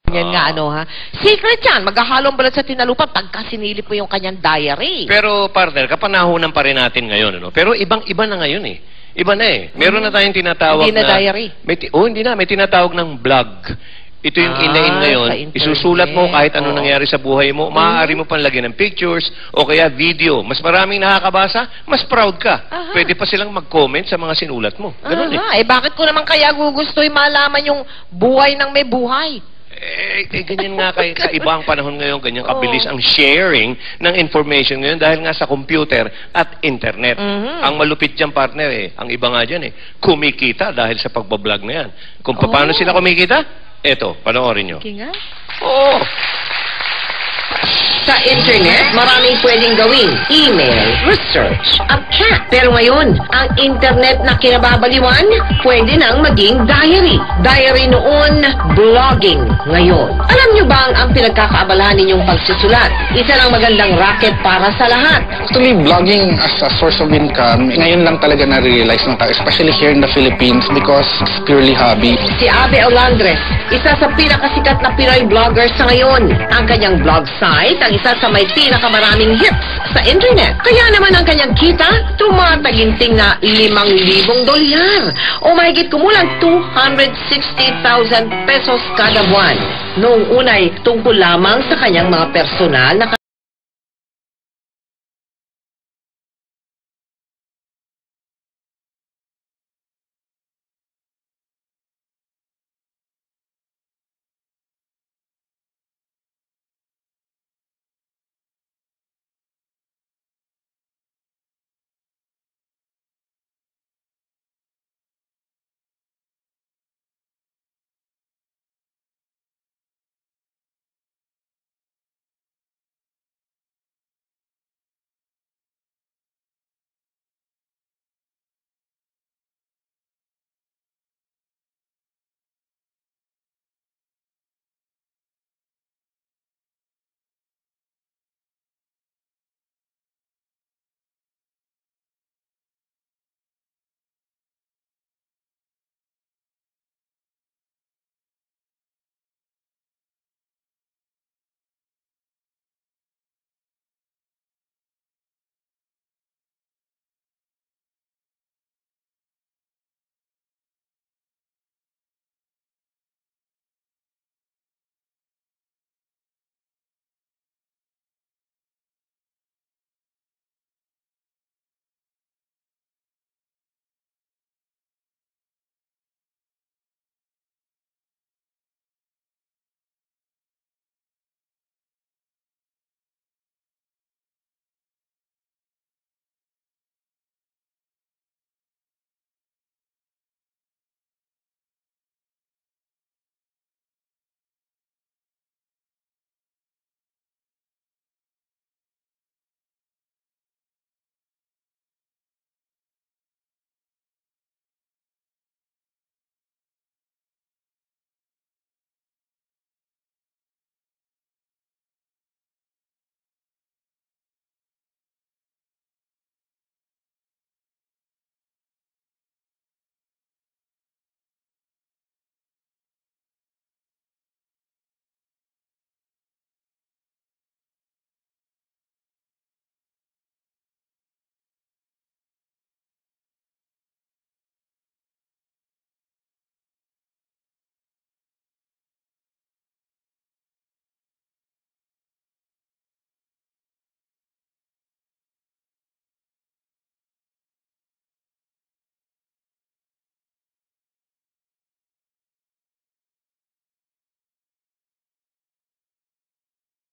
Yan nga ano ha. Secret yan. Maghahalong balat sa tinalupan pagka sinilip mo yung kanyang diary. Pero partner, kapanahonan pa rin natin ngayon, ano? Pero ibang-iba na ngayon eh. Iba na eh. Meron na tayong tinatawag Hindi na diary. Hindi na. May tinatawag ng blog. Ito yung inain ngayon. Isusulat mo kahit ano nangyari sa buhay mo. Maaari mo pang lagyan ng pictures o kaya video. Mas maraming nakakabasa, mas proud ka. Pwede pa silang mag-comment sa mga sinulat mo. Ganun eh. Eh bakit ko naman kaya gugustuhin malaman yung buhay ng may buhay? Ganyan nga sa ibang panahon ngayon, ganyan kabilis ang sharing ng information ngayon dahil nga sa computer at internet. Ang malupit dyan, partner, ang iba nga dyan, kumikita dahil sa pagbablog na yan. Kung paano sila kumikita, eto, panoorin nyo. Okay nga. Oo. Sa internet, maraming pwedeng gawin. Email, research, at chat. Pero ngayon, ang internet na kinababaliwan, pwede nang maging diary. Diary noon, blogging ngayon. Alam nyo ba ang pinagkakaabalahan ninyong pagsusulat? Isa lang magandang racket para sa lahat. Actually, blogging as a source of income, ngayon lang talaga na-realize ng tao, especially here in the Philippines because it's purely hobby. Si Abe Olandres, isa sa pinakasikat na Pinoy vlogger sa ngayon. Ang kanyang blog site, ang isa sa may pinakamaraming hits sa internet. Kaya naman ang kanyang kita, tumataginting na $5,000 o mahigit kumulang 260,000 pesos kada buwan. Noong unay, tungkol lamang sa kanyang mga personal na